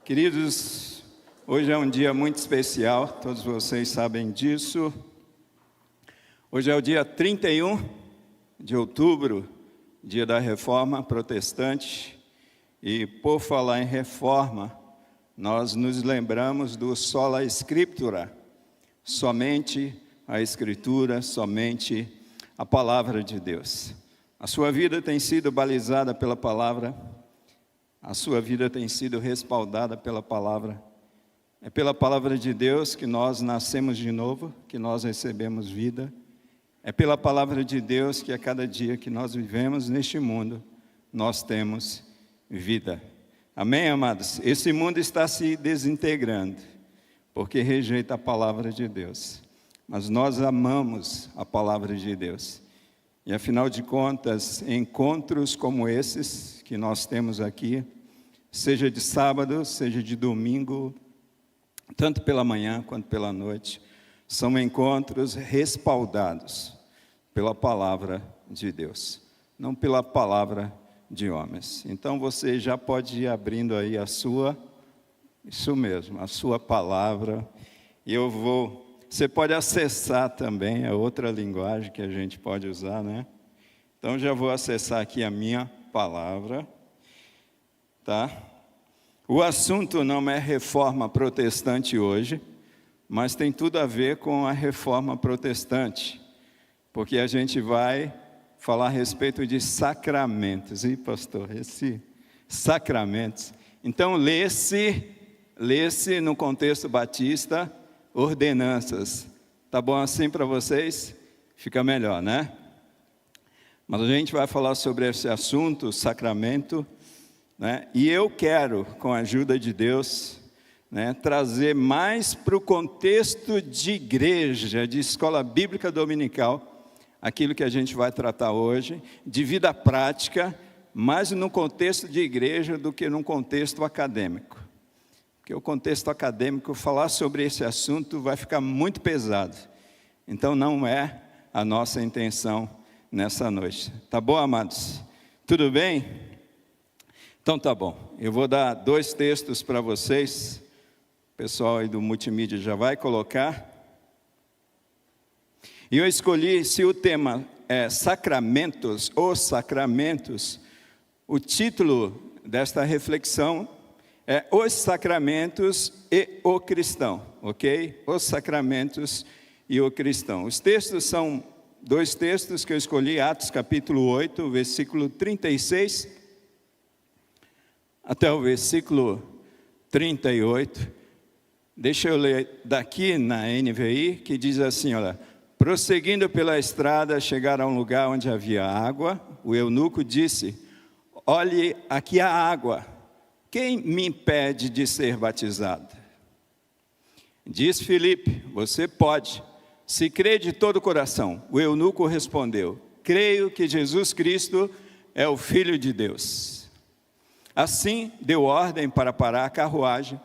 Queridos, hoje é um dia muito especial, todos vocês sabem disso. Hoje é o dia 31 de outubro, dia da Reforma Protestante. E por falar em reforma, nós nos lembramos do sola scriptura, somente a Escritura, somente a Palavra de Deus. A sua vida tem sido balizada pela Palavra, a sua vida tem sido respaldada pela Palavra. É pela Palavra de Deus que nós nascemos de novo, que nós recebemos vida. É pela Palavra de Deus que a cada dia que nós vivemos neste mundo, nós temos vida. Amém, amados? Esse mundo está se desintegrando, porque rejeita a Palavra de Deus. Mas nós amamos a Palavra de Deus. E afinal de contas, encontros como esses que nós temos aqui, seja de sábado, seja de domingo, tanto pela manhã quanto pela noite, são encontros respaldados pela Palavra de Deus, não pela palavra de homens. Então você já pode ir abrindo aí a sua palavra, e você pode acessar também, é outra linguagem que a gente pode usar, né? Então já vou acessar aqui a minha palavra, tá? O assunto não é reforma protestante hoje, mas tem tudo a ver com a reforma protestante, porque a gente vai falar a respeito de sacramentos. E pastor, sacramentos. Então lê-se no contexto batista, ordenanças. Tá bom assim para vocês? Fica melhor, né? Mas a gente vai falar sobre esse assunto, sacramento, né? E eu quero, com a ajuda de Deus, né, trazer mais para o contexto de igreja, de escola bíblica dominical, aquilo que a gente vai tratar hoje, de vida prática, mais no contexto de igreja do que num contexto acadêmico. Porque o contexto acadêmico, falar sobre esse assunto vai ficar muito pesado. Então não é a nossa intenção nessa noite. Tá bom, amados? Tudo bem? Então tá bom. Eu vou dar 2 textos para vocês. O pessoal aí do multimídia já vai colocar. E eu escolhi, se o tema é sacramentos, os sacramentos, o título desta reflexão é Os Sacramentos e o Cristão, ok? Os Sacramentos e o Cristão. Os textos são 2 textos que eu escolhi, Atos capítulo 8, versículo 36, até o versículo 38. Deixa eu ler daqui na NVI, que diz assim, olha: prosseguindo pela estrada, chegaram a um lugar onde havia água. O eunuco disse: olhe, aqui há água. Quem me impede de ser batizado? Diz Filipe: você pode, se crê de todo o coração. O eunuco respondeu: creio que Jesus Cristo é o Filho de Deus. Assim deu ordem para parar a carruagem.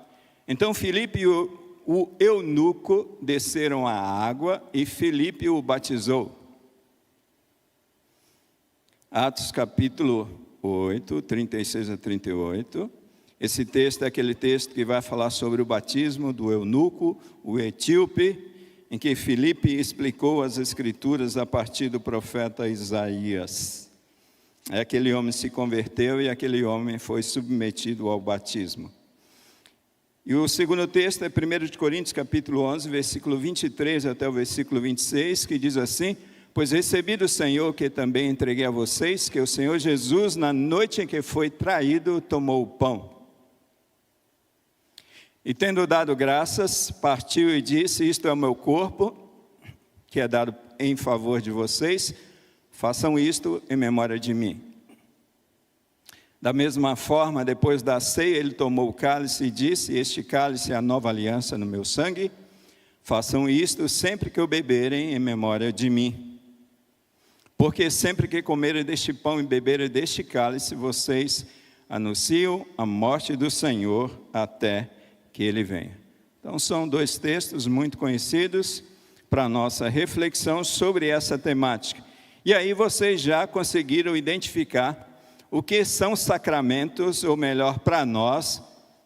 Então Filipe e o eunuco desceram à água e Filipe o batizou. Atos capítulo 8, 36 a 38. Esse texto é aquele texto que vai falar sobre o batismo do eunuco, o etíope, em que Filipe explicou as escrituras a partir do profeta Isaías. Aquele homem se converteu e aquele homem foi submetido ao batismo. E o segundo texto é 1 Coríntios capítulo 11, versículo 23 até o versículo 26, que diz assim: pois recebi do Senhor, que também entreguei a vocês, que o Senhor Jesus, na noite em que foi traído, tomou o pão. E tendo dado graças, partiu e disse: isto é o meu corpo, que é dado em favor de vocês, façam isto em memória de mim. Da mesma forma, depois da ceia, ele tomou o cálice e disse: este cálice é a nova aliança no meu sangue, façam isto sempre que o beberem em memória de mim. Porque sempre que comerem deste pão e beberem deste cálice, vocês anunciam a morte do Senhor até que ele venha. Então são 2 textos muito conhecidos para a nossa reflexão sobre essa temática. E aí vocês já conseguiram identificar o que são sacramentos, ou melhor, para nós,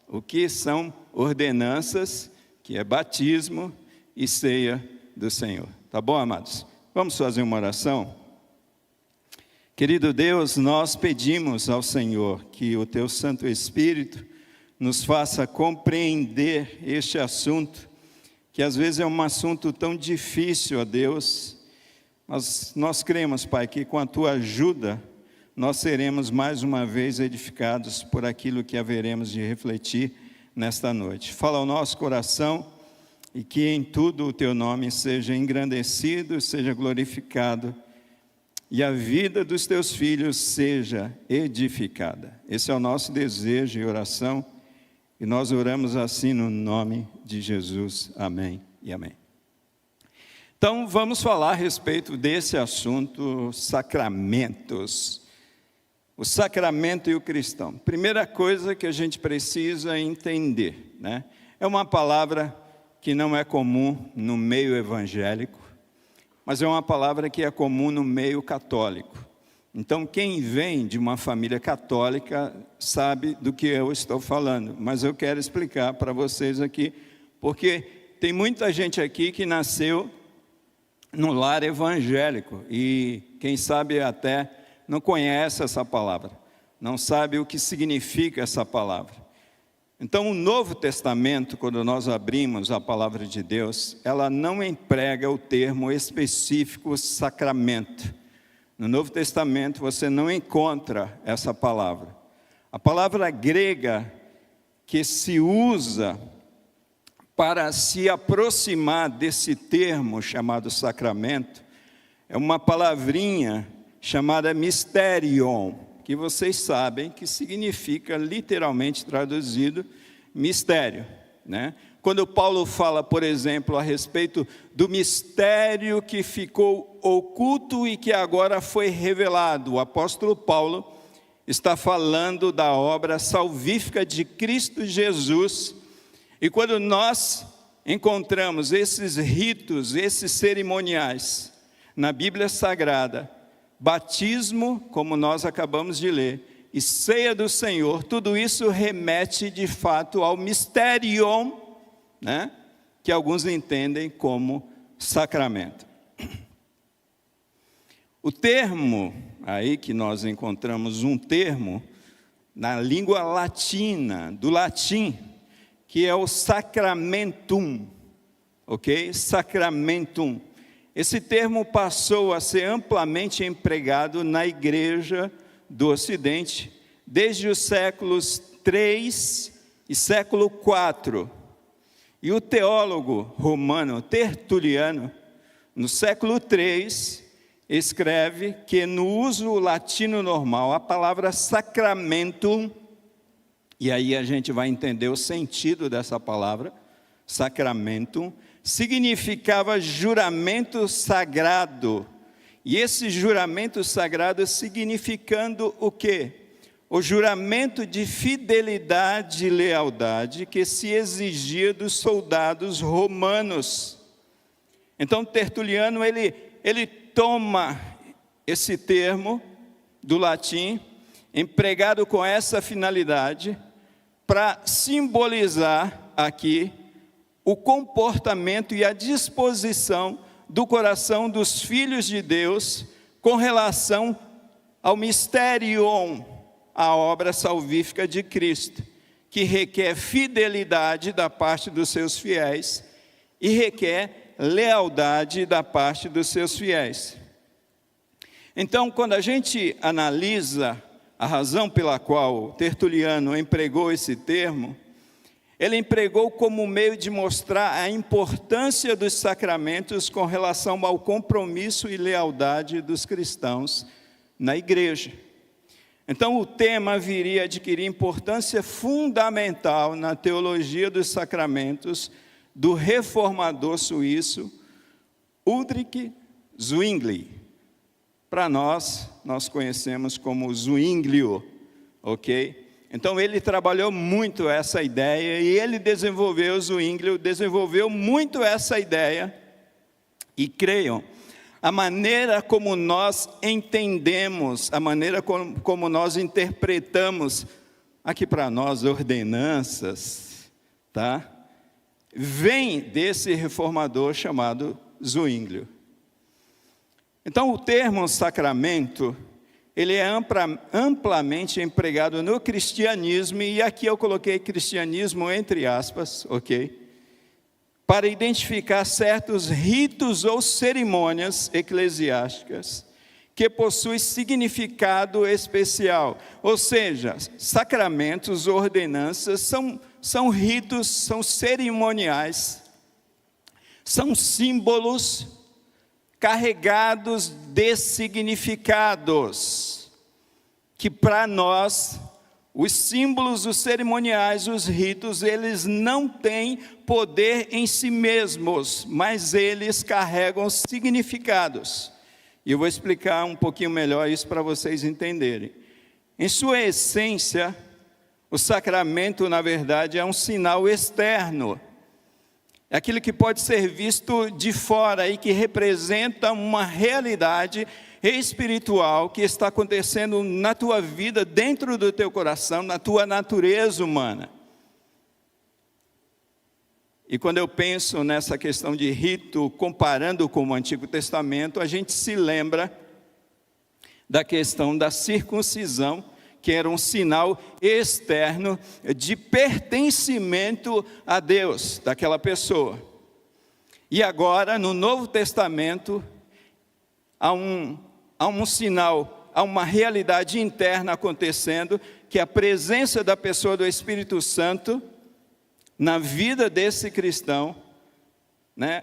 o que são ordenanças, que é batismo e ceia do Senhor. Tá bom, amados? Vamos fazer uma oração? Querido Deus, nós pedimos ao Senhor que o Teu Santo Espírito nos faça compreender este assunto, que às vezes é um assunto tão difícil, ó Deus, mas nós cremos, Pai, que com a Tua ajuda, nós seremos mais uma vez edificados por aquilo que haveremos de refletir nesta noite. Fala ao nosso coração e que em tudo o Teu nome seja engrandecido, seja glorificado e a vida dos Teus filhos seja edificada. Esse é o nosso desejo e oração e nós oramos assim no nome de Jesus. Amém e amém. Então vamos falar a respeito desse assunto, sacramentos. O sacramento e o cristão. Primeira coisa que a gente precisa entender, né? É uma palavra que não é comum no meio evangélico, mas é uma palavra que é comum no meio católico. Então, quem vem de uma família católica sabe do que eu estou falando, mas eu quero explicar para vocês aqui, porque tem muita gente aqui que nasceu no lar evangélico e quem sabe até não conhece essa palavra, não sabe o que significa essa palavra. Então, o Novo Testamento, quando nós abrimos a palavra de Deus, ela não emprega o termo específico sacramento. No Novo Testamento, você não encontra essa palavra. A palavra grega que se usa para se aproximar desse termo chamado sacramento, é uma palavrinha chamada mysterion, que vocês sabem que significa, literalmente traduzido, mistério, né? Quando Paulo fala, por exemplo, a respeito do mistério que ficou oculto e que agora foi revelado, o apóstolo Paulo está falando da obra salvífica de Cristo Jesus. E quando nós encontramos esses ritos, esses cerimoniais na Bíblia Sagrada, batismo, como nós acabamos de ler, e ceia do Senhor, tudo isso remete de fato ao mysterion, né? Que alguns entendem como sacramento. O termo, aí que nós encontramos um termo, na língua latina, do latim, que é o sacramentum, ok? Sacramentum. Esse termo passou a ser amplamente empregado na igreja do Ocidente, desde os séculos III e século IV. E o teólogo romano Tertuliano, no século III, escreve que no uso latino normal, a palavra sacramentum, e aí a gente vai entender o sentido dessa palavra, sacramentum, significava juramento sagrado. E esse juramento sagrado significando o quê? O juramento de fidelidade e lealdade que se exigia dos soldados romanos. Então Tertuliano, ele toma esse termo do latim, empregado com essa finalidade, para simbolizar aqui o comportamento e a disposição do coração dos filhos de Deus com relação ao mysterion, a obra salvífica de Cristo, que requer fidelidade da parte dos seus fiéis e requer lealdade da parte dos seus fiéis. Então, quando a gente analisa a razão pela qual Tertuliano empregou esse termo, ele empregou como meio de mostrar a importância dos sacramentos com relação ao compromisso e lealdade dos cristãos na igreja. Então o tema viria a adquirir importância fundamental na teologia dos sacramentos do reformador suíço Ulrich Zwingli. Para nós conhecemos como Zwinglio, ok? Então ele trabalhou muito essa ideia e ele Zwinglio desenvolveu muito essa ideia. E creiam, a maneira como nós entendemos, a maneira como nós interpretamos aqui para nós, ordenanças, tá? Vem desse reformador chamado Zwinglio. Então, o termo sacramento, ele é amplamente empregado no cristianismo, e aqui eu coloquei cristianismo entre aspas, ok? Para identificar certos ritos ou cerimônias eclesiásticas que possuem significado especial. Ou seja, sacramentos, ordenanças, são ritos, são cerimoniais, são símbolos carregados de significados, que para nós, os símbolos, os cerimoniais, os ritos, eles não têm poder em si mesmos, mas eles carregam significados. E eu vou explicar um pouquinho melhor isso para vocês entenderem. Em sua essência, o sacramento, na verdade, é um sinal externo. É aquilo que pode ser visto de fora e que representa uma realidade espiritual que está acontecendo na tua vida, dentro do teu coração, na tua natureza humana. E quando eu penso nessa questão de rito, comparando com o Antigo Testamento, a gente se lembra da questão da circuncisão, que era um sinal externo de pertencimento a Deus, daquela pessoa. E agora, no Novo Testamento, há um sinal, há uma realidade interna acontecendo, que é a presença da pessoa do Espírito Santo na vida desse cristão, né?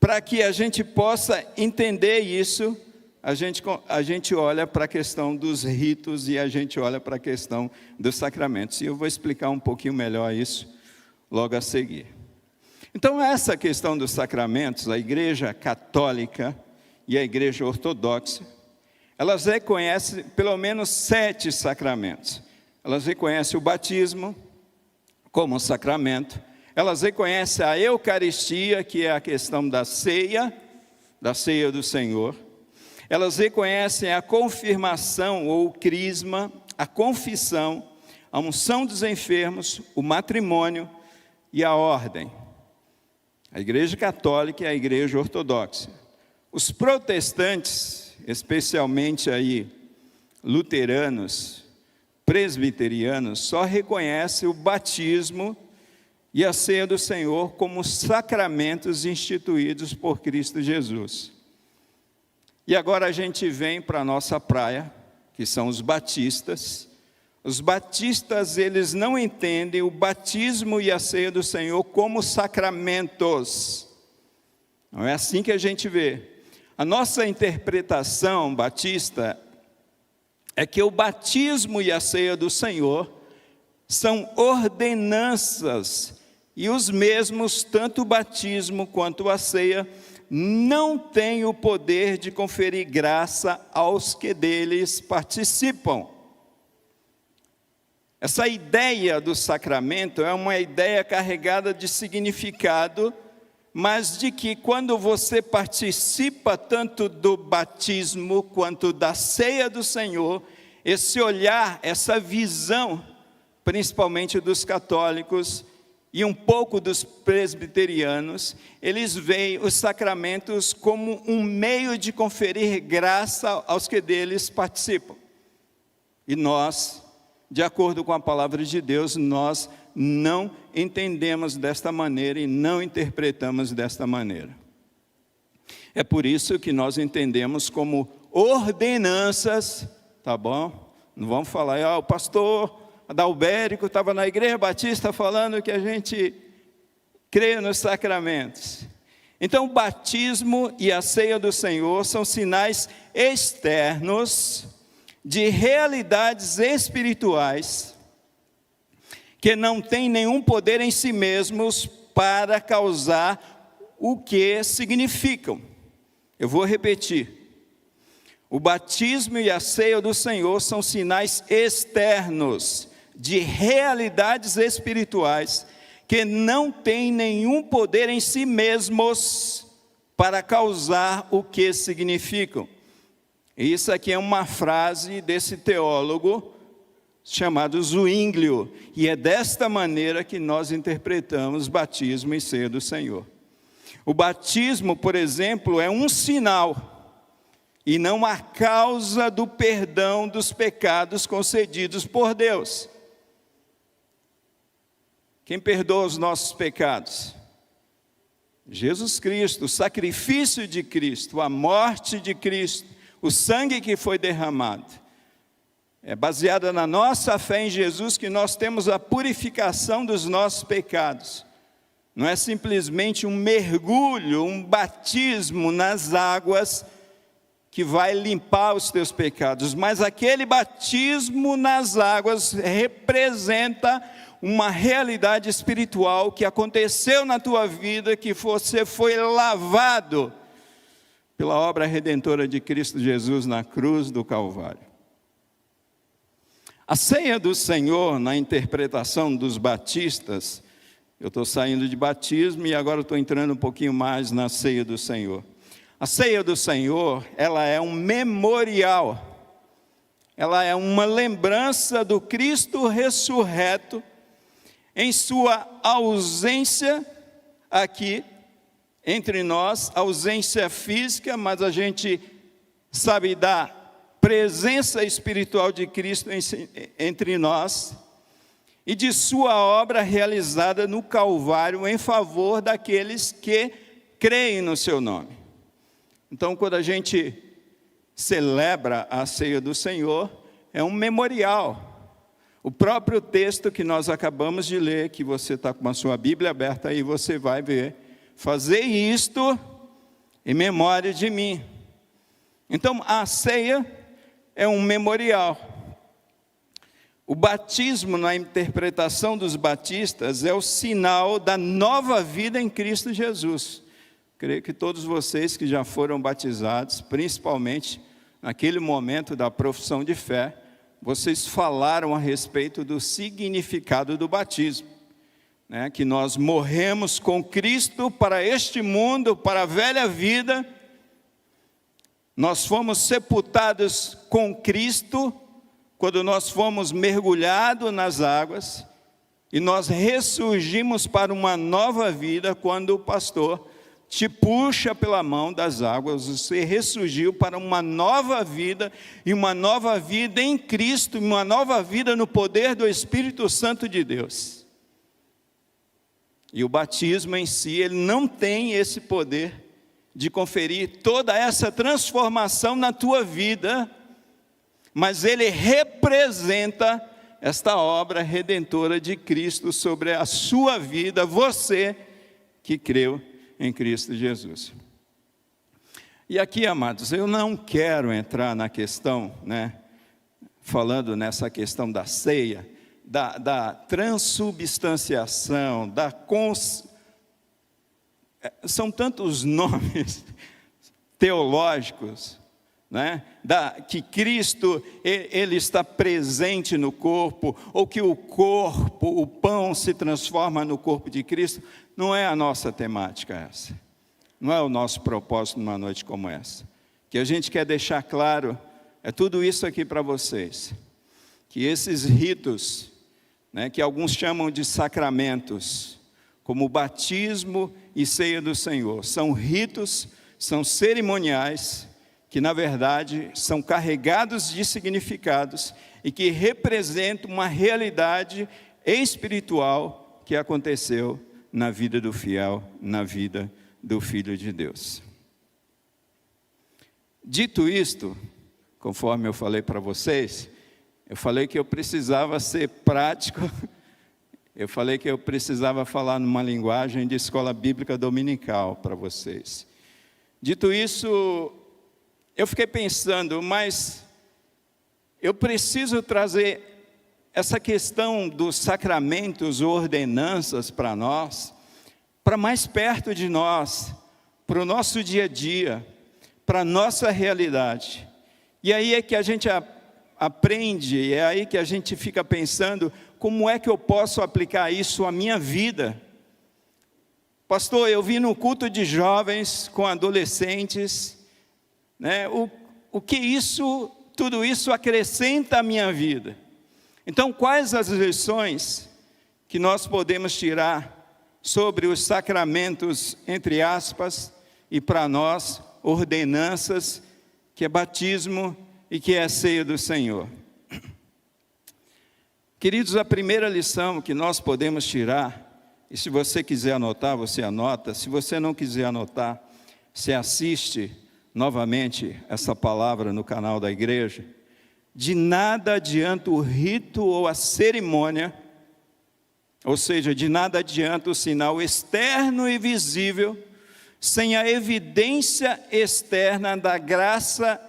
Para que a gente possa entender isso, a gente olha para a questão dos ritos e a gente olha para a questão dos sacramentos. E eu vou explicar um pouquinho melhor isso logo a seguir. Então, essa questão dos sacramentos, a Igreja Católica e a Igreja Ortodoxa, elas reconhecem pelo menos 7 sacramentos. Elas reconhecem o batismo como sacramento, elas reconhecem a Eucaristia, que é a questão da ceia do Senhor, elas reconhecem a confirmação ou o crisma, a confissão, a unção dos enfermos, o matrimônio e a ordem. A Igreja Católica e a Igreja Ortodoxa. Os protestantes, especialmente aí luteranos, presbiterianos, só reconhecem o batismo e a ceia do Senhor como sacramentos instituídos por Cristo Jesus. E agora a gente vem para a nossa praia, que são os batistas. Os batistas, eles não entendem o batismo e a ceia do Senhor como sacramentos. Não é assim que a gente vê. A nossa interpretação batista é que o batismo e a ceia do Senhor são ordenanças, e os mesmos, tanto o batismo quanto a ceia, não têm o poder de conferir graça aos que deles participam. Essa ideia do sacramento é uma ideia carregada de significado, mas de que quando você participa tanto do batismo quanto da ceia do Senhor, esse olhar, essa visão, principalmente dos católicos e um pouco dos presbiterianos, eles veem os sacramentos como um meio de conferir graça aos que deles participam. E nós, de acordo com a palavra de Deus, nós não entendemos desta maneira e não interpretamos desta maneira. É por isso que nós entendemos como ordenanças, tá bom? Não vamos falar, o pastor Adalberico estava na Igreja Batista falando que a gente crê nos sacramentos. Então, o batismo e a ceia do Senhor são sinais externos de realidades espirituais que não têm nenhum poder em si mesmos para causar o que significam. Eu vou repetir. O batismo e a ceia do Senhor são sinais externos de realidades espirituais que não têm nenhum poder em si mesmos para causar o que significam. Isso aqui é uma frase desse teólogo, chamado zwínglio, e é desta maneira que nós interpretamos batismo e ceia do Senhor. O batismo, por exemplo, é um sinal, e não a causa do perdão dos pecados concedidos por Deus. Quem perdoa os nossos pecados? Jesus Cristo, o sacrifício de Cristo, a morte de Cristo, o sangue que foi derramado. É baseada na nossa fé em Jesus que nós temos a purificação dos nossos pecados. Não é simplesmente um mergulho, um batismo nas águas que vai limpar os teus pecados, mas aquele batismo nas águas representa uma realidade espiritual que aconteceu na tua vida, que você foi lavado pela obra redentora de Cristo Jesus na cruz do Calvário. A ceia do Senhor, na interpretação dos batistas, eu estou saindo de batismo e agora estou entrando um pouquinho mais na ceia do Senhor. A ceia do Senhor, ela é um memorial, ela é uma lembrança do Cristo ressurreto, em sua ausência aqui, entre nós, ausência física, mas a gente sabe da presença espiritual de Cristo entre nós, e de sua obra realizada no Calvário em favor daqueles que creem no seu nome. Então, quando a gente celebra a ceia do Senhor, é um memorial. O próprio texto que nós acabamos de ler, que você está com a sua Bíblia aberta aí, você vai ver, fazer isto em memória de mim. Então, a ceia é um memorial. O batismo, na interpretação dos batistas, é o sinal da nova vida em Cristo Jesus. Creio que todos vocês que já foram batizados, principalmente naquele momento da profissão de fé, vocês falaram a respeito do significado do batismo, né? Que nós morremos com Cristo para este mundo, para a velha vida. Nós fomos sepultados com Cristo quando nós fomos mergulhados nas águas, e nós ressurgimos para uma nova vida quando o pastor te puxa pela mão das águas. Você ressurgiu para uma nova vida, e uma nova vida em Cristo, uma nova vida no poder do Espírito Santo de Deus. E o batismo em si, ele não tem esse poder de conferir toda essa transformação na tua vida, mas ele representa esta obra redentora de Cristo sobre a sua vida, você que creu em Cristo Jesus. E aqui, amados, eu não quero entrar na questão, falando nessa questão da ceia, da transubstanciação, são tantos nomes teológicos, que Cristo ele está presente no corpo, ou que o corpo, o pão se transforma no corpo de Cristo. Não é a nossa temática essa, não é o nosso propósito numa noite como essa. O que a gente quer deixar claro é tudo isso aqui para vocês, que esses ritos, que alguns chamam de sacramentos, como batismo e ceia do Senhor, são ritos, são cerimoniais, que na verdade são carregados de significados e que representam uma realidade espiritual que aconteceu na vida do fiel, na vida do Filho de Deus. Dito isto, conforme eu falei para vocês, eu falei que eu precisava ser prático, eu falei que eu precisava falar numa linguagem de escola bíblica dominical para vocês. Dito isso, eu fiquei pensando, mas eu preciso trazer essa questão dos sacramentos ou ordenanças para nós, para mais perto de nós, para o nosso dia a dia, para a nossa realidade. E aí é que a gente aprende, é aí que a gente fica pensando, como é que eu posso aplicar isso à minha vida? Pastor, eu vim no culto de jovens com adolescentes, o que tudo isso acrescenta à minha vida? Então, quais as lições que nós podemos tirar sobre os sacramentos, entre aspas, e para nós, ordenanças, que é batismo e que é a ceia do Senhor? Queridos, a primeira lição que nós podemos tirar, e se você quiser anotar, você anota, se você não quiser anotar, você assiste novamente essa palavra no canal da igreja. De nada adianta o rito ou a cerimônia, ou seja, de nada adianta o sinal externo e visível, sem a evidência externa da graça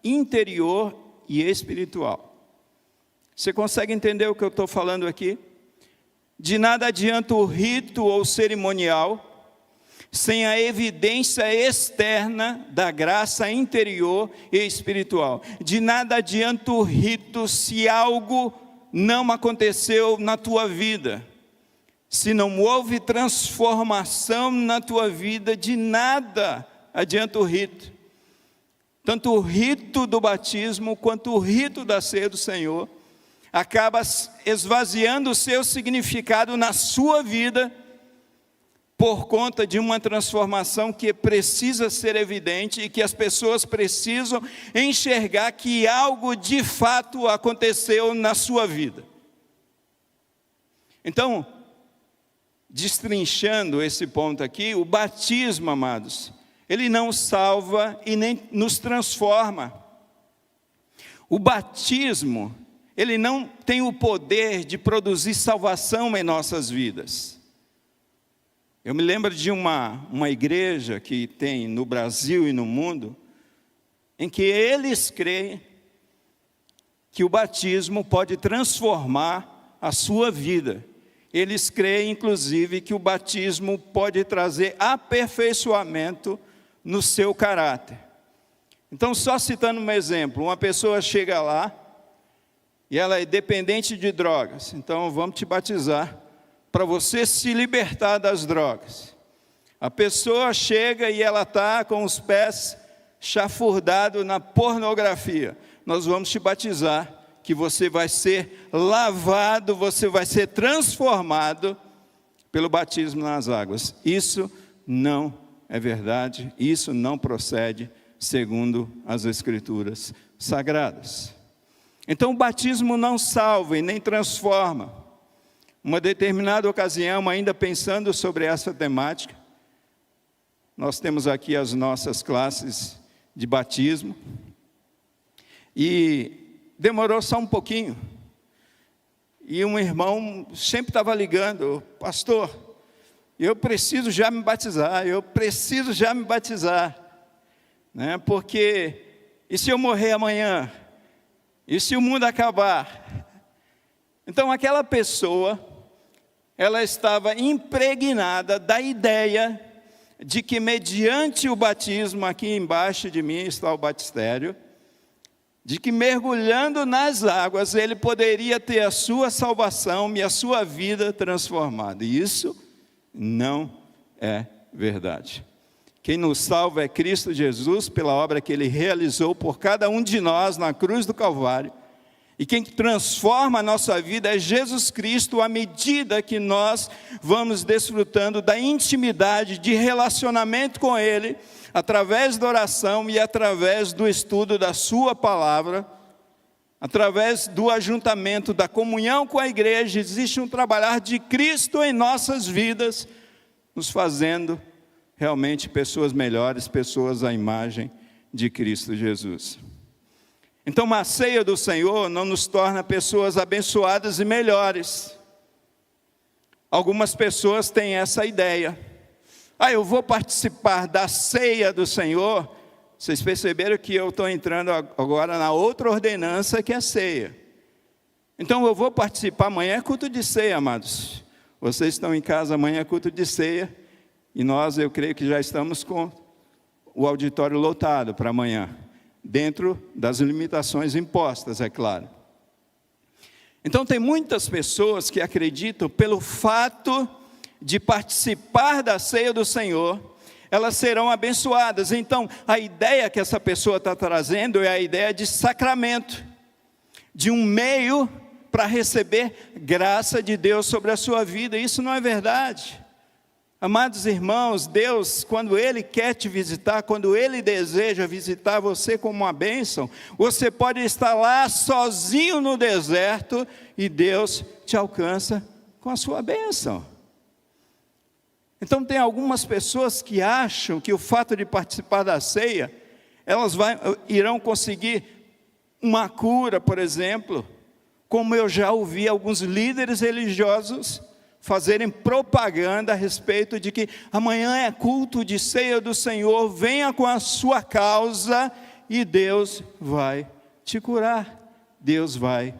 interior e espiritual. Você consegue entender o que eu estou falando aqui? De nada adianta o rito ou cerimonial, sem a evidência externa da graça interior e espiritual. De nada adianta o rito se algo não aconteceu na tua vida. Se não houve transformação na tua vida, de nada adianta o rito. Tanto o rito do batismo quanto o rito da ceia do Senhor acaba esvaziando o seu significado na sua vida por conta de uma transformação que precisa ser evidente e que as pessoas precisam enxergar que algo de fato aconteceu na sua vida. Então, destrinchando esse ponto aqui, o batismo, amados, ele não salva e nem nos transforma. O batismo, ele não tem o poder de produzir salvação em nossas vidas. Eu me lembro de uma igreja que tem no Brasil e no mundo, em que eles creem que o batismo pode transformar a sua vida. Eles creem, inclusive, que o batismo pode trazer aperfeiçoamento no seu caráter. Então, só citando um exemplo, uma pessoa chega lá, e ela é dependente de drogas, então vamos te batizar, para você se libertar das drogas. A pessoa chega e ela está com os pés chafurdados na pornografia. Nós vamos te batizar, que você vai ser lavado, você vai ser transformado pelo batismo nas águas. Isso não é verdade, isso não procede segundo as Escrituras Sagradas. Então o batismo não salva e nem transforma. Uma determinada ocasião, ainda pensando sobre essa temática, nós temos aqui as nossas classes de batismo, e demorou só um pouquinho, e um irmão sempre estava ligando: pastor, eu preciso já me batizar, né? Porque, e se eu morrer amanhã? E se o mundo acabar? Então aquela pessoa, ela estava impregnada da ideia de que mediante o batismo, aqui embaixo de mim está o batistério, de que mergulhando nas águas ele poderia ter a sua salvação e a sua vida transformada. E isso não é verdade. Quem nos salva é Cristo Jesus, pela obra que Ele realizou por cada um de nós na cruz do Calvário. E quem transforma a nossa vida é Jesus Cristo, à medida que nós vamos desfrutando da intimidade, de relacionamento com Ele, através da oração e através do estudo da Sua palavra, através do ajuntamento, da comunhão com a igreja. Existe um trabalhar de Cristo em nossas vidas, nos fazendo realmente pessoas melhores, pessoas à imagem de Cristo Jesus. Então, a ceia do Senhor não nos torna pessoas abençoadas e melhores. Algumas pessoas têm essa ideia: eu vou participar da ceia do Senhor. Vocês perceberam que eu estou entrando agora na outra ordenança, que é a ceia. Então eu vou participar, amanhã é culto de ceia, amados. Vocês estão em casa, amanhã é culto de ceia. E nós, eu creio que já estamos com o auditório lotado para amanhã, dentro das limitações impostas, é claro. Então tem muitas pessoas que acreditam, pelo fato de participar da ceia do Senhor, elas serão abençoadas. Então a ideia que essa pessoa está trazendo é a ideia de sacramento, de um meio para receber graça de Deus sobre a sua vida. Isso não é verdade. Amados irmãos, Deus, quando Ele quer te visitar, quando Ele deseja visitar você como uma bênção, você pode estar lá sozinho no deserto e Deus te alcança com a sua bênção. Então tem algumas pessoas que acham que o fato de participar da ceia, elas irão conseguir uma cura, por exemplo, como eu já ouvi alguns líderes religiosos fazerem propaganda a respeito de que amanhã é culto de ceia do Senhor, venha com a sua causa e Deus vai te curar, Deus vai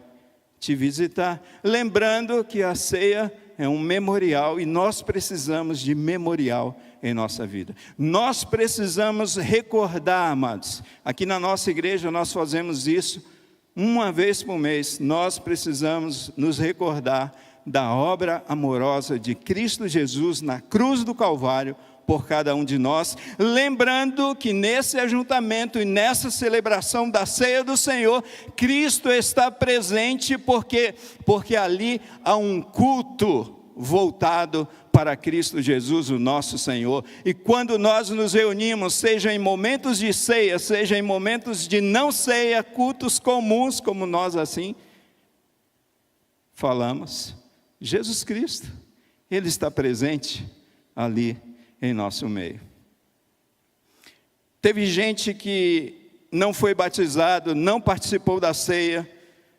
te visitar. Lembrando que a ceia é um memorial e nós precisamos de memorial em nossa vida. Nós precisamos recordar, amados, aqui na nossa igreja nós fazemos isso uma vez por mês. Nós precisamos nos recordar da obra amorosa de Cristo Jesus na cruz do Calvário por cada um de nós, lembrando que nesse ajuntamento e nessa celebração da ceia do Senhor, Cristo está presente porque ali há um culto voltado para Cristo Jesus, o nosso Senhor. E quando nós nos reunimos, seja em momentos de ceia, seja em momentos de não ceia, cultos comuns, como nós assim falamos, Jesus Cristo, Ele está presente ali em nosso meio. Teve gente que não foi batizado, não participou da ceia,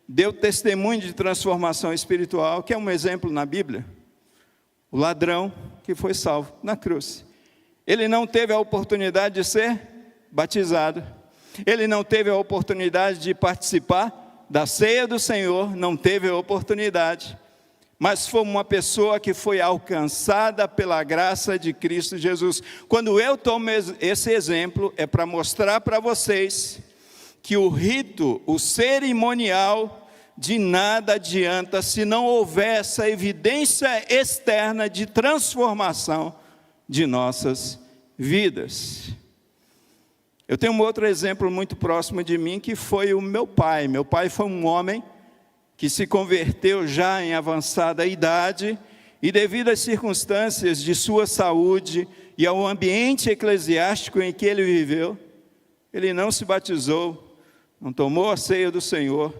deu testemunho de transformação espiritual, que é um exemplo na Bíblia. O ladrão que foi salvo na cruz. Ele não teve a oportunidade de ser batizado. Ele não teve a oportunidade de participar da ceia do Senhor, não teve a oportunidade. Mas foi uma pessoa que foi alcançada pela graça de Cristo Jesus. Quando eu tomo esse exemplo, é para mostrar para vocês que o rito, o cerimonial, de nada adianta se não houver essa evidência externa de transformação de nossas vidas. Eu tenho um outro exemplo muito próximo de mim, que foi o meu pai. Meu pai foi um homem que se converteu já em avançada idade, e devido às circunstâncias de sua saúde e ao ambiente eclesiástico em que ele viveu, ele não se batizou, não tomou a ceia do Senhor,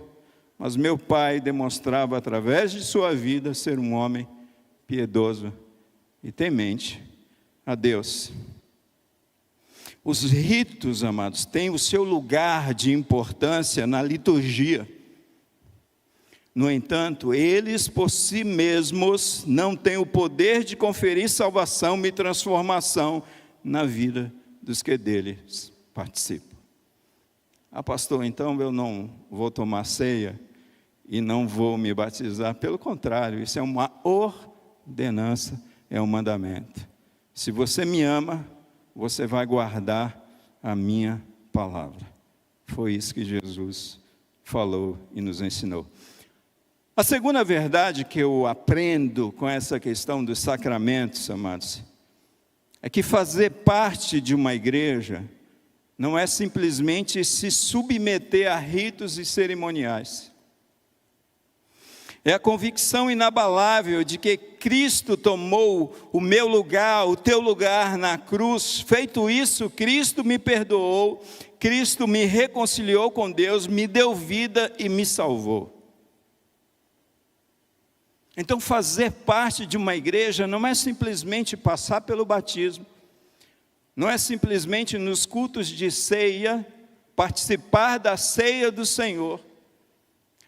mas meu pai demonstrava através de sua vida ser um homem piedoso e temente a Deus. Os ritos, amados, têm o seu lugar de importância na liturgia. No entanto, eles por si mesmos não têm o poder de conferir salvação e transformação na vida dos que deles participam. Ah, pastor, então eu não vou tomar ceia e não vou me batizar. Pelo contrário, isso é uma ordenança, é um mandamento. Se você me ama, você vai guardar a minha palavra. Foi isso que Jesus falou e nos ensinou. A segunda verdade que eu aprendo com essa questão dos sacramentos, amados, é que fazer parte de uma igreja não é simplesmente se submeter a ritos e cerimoniais. É a convicção inabalável de que Cristo tomou o meu lugar, o teu lugar na cruz. Feito isso, Cristo me perdoou, Cristo me reconciliou com Deus, me deu vida e me salvou. Então, fazer parte de uma igreja não é simplesmente passar pelo batismo, não é simplesmente nos cultos de ceia, participar da ceia do Senhor,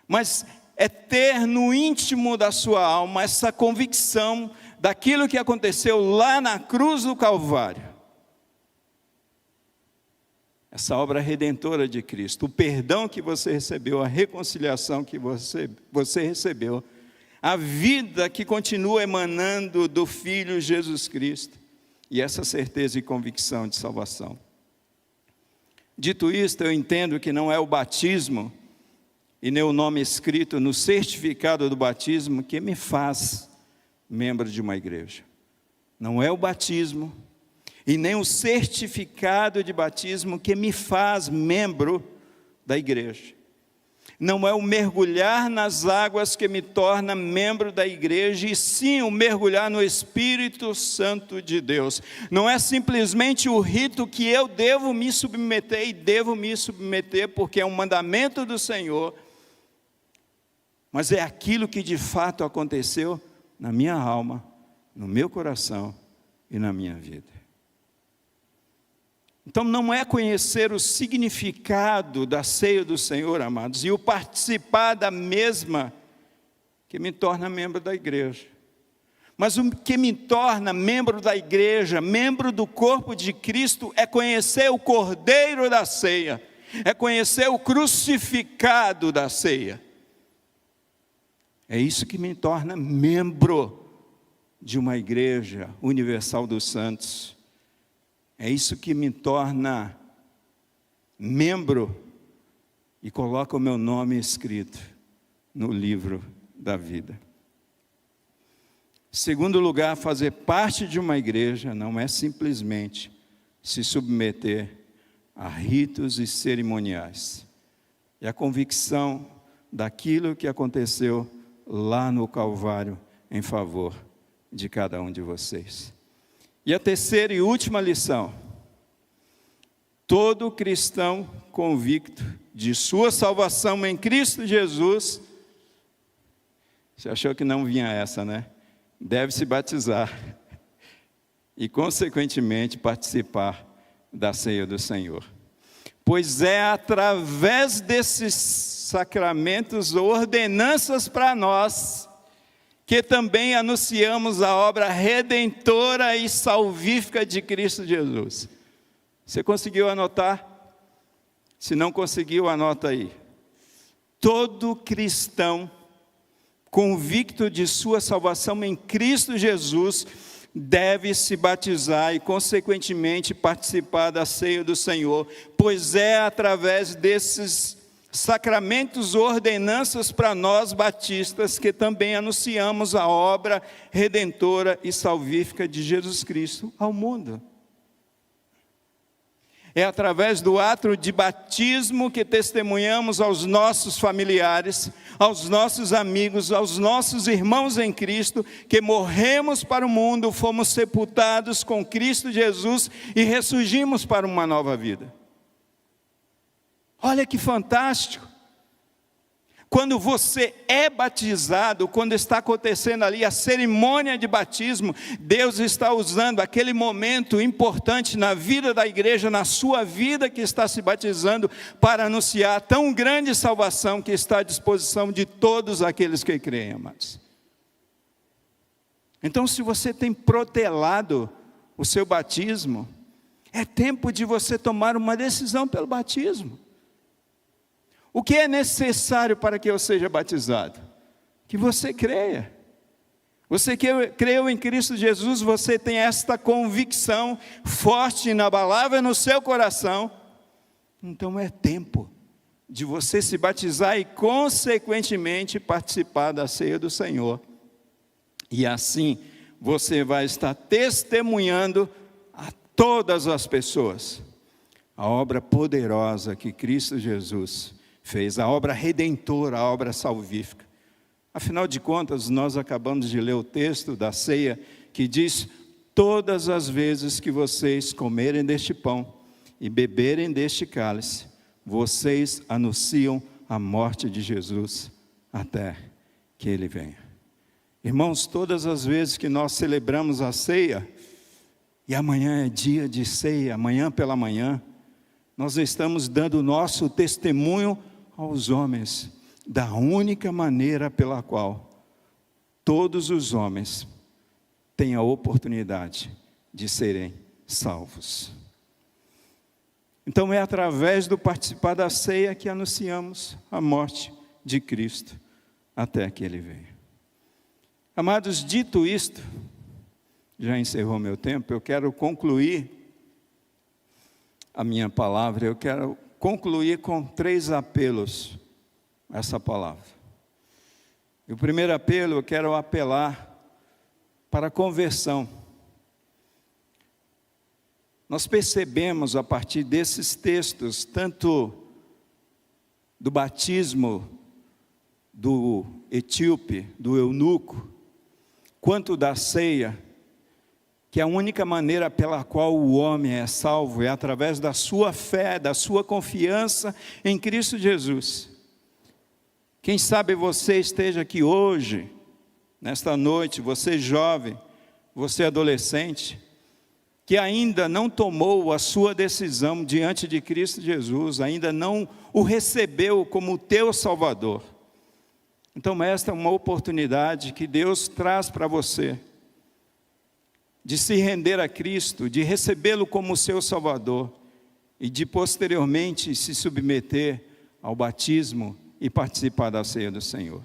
mas é ter no íntimo da sua alma essa convicção daquilo que aconteceu lá na cruz do Calvário. Essa obra redentora de Cristo, o perdão que você recebeu, a reconciliação que você recebeu, a vida que continua emanando do Filho Jesus Cristo, e essa certeza e convicção de salvação. Dito isto, eu entendo que não é o batismo e nem o nome escrito no certificado do batismo que me faz membro de uma igreja. Não é o batismo e nem o certificado de batismo que me faz membro da igreja. Não é o mergulhar nas águas que me torna membro da igreja, e sim o mergulhar no Espírito Santo de Deus. Não é simplesmente o rito que eu devo me submeter, e devo me submeter porque é um mandamento do Senhor, mas é aquilo que de fato aconteceu na minha alma, no meu coração e na minha vida. Então não é conhecer o significado da ceia do Senhor, amados, e o participar da mesma que me torna membro da igreja. Mas o que me torna membro da igreja, membro do corpo de Cristo, é conhecer o Cordeiro da ceia, é conhecer o crucificado da ceia. É isso que me torna membro de uma igreja universal dos santos. É isso que me torna membro e coloca o meu nome escrito no livro da vida. Segundo lugar, fazer parte de uma igreja não é simplesmente se submeter a ritos e cerimoniais. É a convicção daquilo que aconteceu lá no Calvário em favor de cada um de vocês. E a terceira e última lição: todo cristão convicto de sua salvação em Cristo Jesus, você achou que não vinha essa, né? Deve se batizar e, consequentemente, participar da ceia do Senhor. Pois é através desses sacramentos, ordenanças para nós, que também anunciamos a obra redentora e salvífica de Cristo Jesus. Você conseguiu anotar? Se não conseguiu, anota aí. Todo cristão convicto de sua salvação em Cristo Jesus deve se batizar e, consequentemente, participar da ceia do Senhor, pois é através desses sacramentos, ordenanças para nós batistas, que também anunciamos a obra redentora e salvífica de Jesus Cristo ao mundo. É através do ato de batismo que testemunhamos aos nossos familiares, aos nossos amigos, aos nossos irmãos em Cristo, que morremos para o mundo, fomos sepultados com Cristo Jesus e ressurgimos para uma nova vida. Olha que fantástico! Quando você é batizado, quando está acontecendo ali a cerimônia de batismo, Deus está usando aquele momento importante na vida da igreja, na sua vida que está se batizando, para anunciar a tão grande salvação que está à disposição de todos aqueles que creem, amados. Então, se você tem protelado o seu batismo, é tempo de você tomar uma decisão pelo batismo. O que é necessário para que eu seja batizado? Que você creia. Você que creu em Cristo Jesus, você tem esta convicção forte, inabalável no seu coração. Então é tempo de você se batizar e, consequentemente, participar da ceia do Senhor. E assim, você vai estar testemunhando a todas as pessoas a obra poderosa que Cristo Jesus fez, a obra redentora, a obra salvífica. Afinal de contas, nós acabamos de ler o texto da ceia que diz: todas as vezes que vocês comerem deste pão e beberem deste cálice, vocês anunciam a morte de Jesus até que Ele venha. Irmãos, todas as vezes que nós celebramos a ceia, e amanhã é dia de ceia, amanhã pela manhã, nós estamos dando o nosso testemunho aos homens, da única maneira pela qual todos os homens têm a oportunidade de serem salvos. Então é através do participar da ceia que anunciamos a morte de Cristo até que Ele venha. Amados, dito isto, já encerrou meu tempo, eu quero concluir a minha palavra, eu quero concluir com 3 apelos a essa palavra. E o primeiro apelo, eu quero apelar para a conversão. Nós percebemos a partir desses textos, tanto do batismo do etíope, do eunuco, quanto da ceia, que a única maneira pela qual o homem é salvo é através da sua fé, da sua confiança em Cristo Jesus. Quem sabe você esteja aqui hoje, nesta noite, você jovem, você adolescente, que ainda não tomou a sua decisão diante de Cristo Jesus, ainda não o recebeu como teu Salvador. Então esta é uma oportunidade que Deus traz para você, de se render a Cristo, de recebê-lo como seu Salvador, e de posteriormente se submeter ao batismo e participar da ceia do Senhor.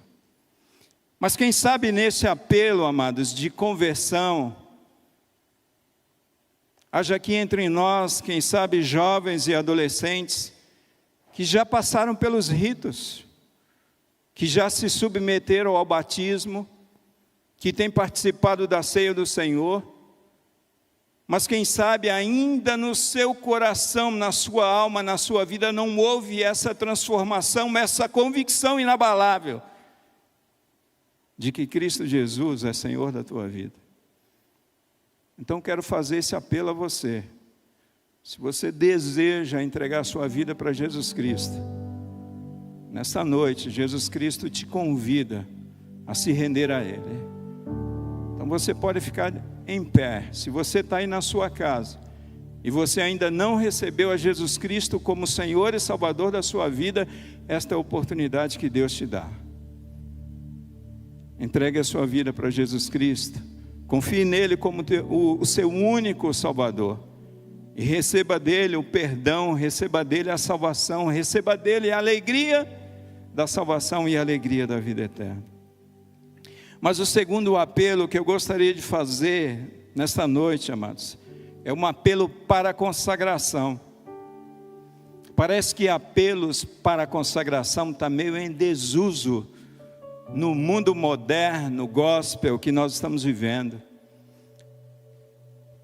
Mas quem sabe nesse apelo, amados, de conversão, haja aqui entre nós, quem sabe jovens e adolescentes, que já passaram pelos ritos, que já se submeteram ao batismo, que têm participado da ceia do Senhor, mas quem sabe ainda no seu coração, na sua alma, na sua vida, não houve essa transformação, essa convicção inabalável, de que Cristo Jesus é Senhor da tua vida. Então quero fazer esse apelo a você. Se você deseja entregar a sua vida para Jesus Cristo, nessa noite Jesus Cristo te convida a se render a Ele. Então você pode ficar em pé. Se você está aí na sua casa e você ainda não recebeu a Jesus Cristo como Senhor e Salvador da sua vida, esta é a oportunidade que Deus te dá. Entregue a sua vida para Jesus Cristo, confie nele como o seu único Salvador, e receba dele o perdão, receba dele a salvação, receba dele a alegria da salvação e a alegria da vida eterna. Mas o segundo apelo que eu gostaria de fazer nesta noite, amados, é um apelo para a consagração. Parece que apelos para a consagração está meio em desuso no mundo moderno, gospel que nós estamos vivendo.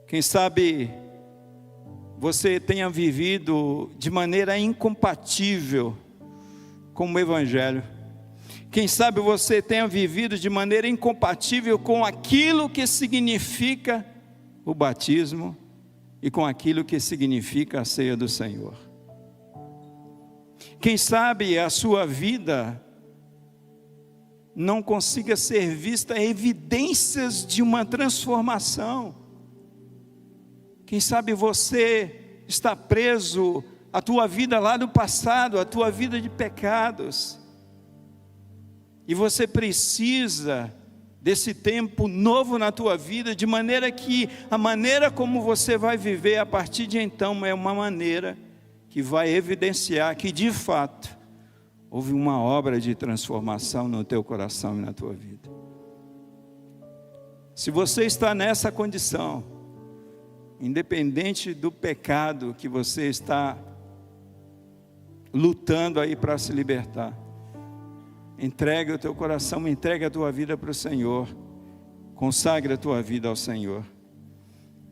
Quem sabe você tenha vivido de maneira incompatível com o Evangelho. Quem sabe você tenha vivido de maneira incompatível com aquilo que significa o batismo e com aquilo que significa a ceia do Senhor. Quem sabe a sua vida não consiga ser vista evidências de uma transformação. Quem sabe você está preso à tua vida lá do passado, à tua vida de pecados. E você precisa desse tempo novo na tua vida, de maneira que a maneira como você vai viver a partir de então é uma maneira que vai evidenciar que de fato houve uma obra de transformação no teu coração e na tua vida. Se você está nessa condição, independente do pecado que você está lutando aí para se libertar, entregue o teu coração, entregue a tua vida para o Senhor, consagre a tua vida ao Senhor.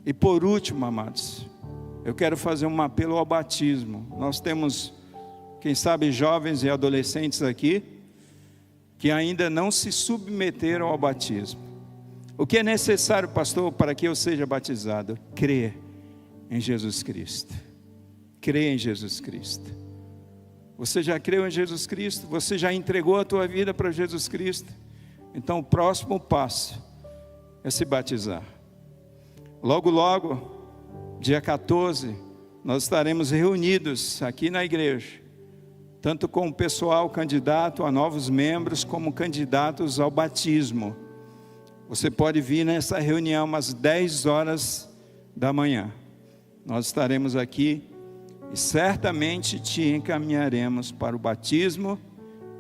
E por último, amados, eu quero fazer um apelo ao batismo. Nós temos, quem sabe, jovens e adolescentes aqui, que ainda não se submeteram ao batismo. O que é necessário, pastor, para que eu seja batizado? Crer em Jesus Cristo. Crer em Jesus Cristo. Você já creu em Jesus Cristo? Você já entregou a tua vida para Jesus Cristo? Então o próximo passo é se batizar. Logo, logo, dia 14, nós estaremos reunidos aqui na igreja, tanto com o pessoal candidato a novos membros, como candidatos ao batismo. Você pode vir nessa reunião às 10 horas da manhã. Nós estaremos aqui e certamente te encaminharemos para o batismo,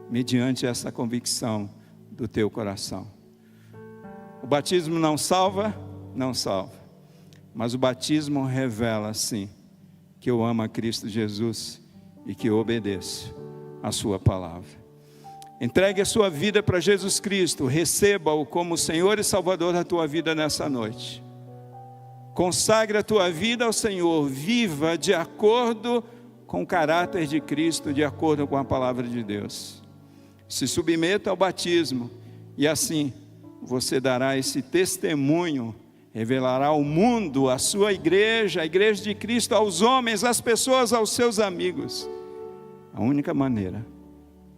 mediante essa convicção do teu coração. O batismo não salva? Não salva. Mas o batismo revela, sim, que eu amo a Cristo Jesus e que eu obedeço a sua palavra. Entregue a sua vida para Jesus Cristo, receba-o como Senhor e Salvador da tua vida nessa noite. Consagre a tua vida ao Senhor, viva de acordo com o caráter de Cristo, de acordo com a palavra de Deus. Se submeta ao batismo, e assim você dará esse testemunho, revelará ao mundo, à sua igreja, a igreja de Cristo, aos homens, às pessoas, aos seus amigos, a única maneira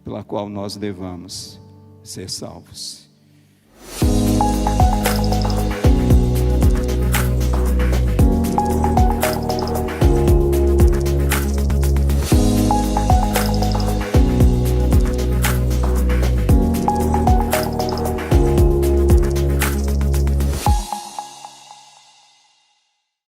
pela qual nós devamos ser salvos.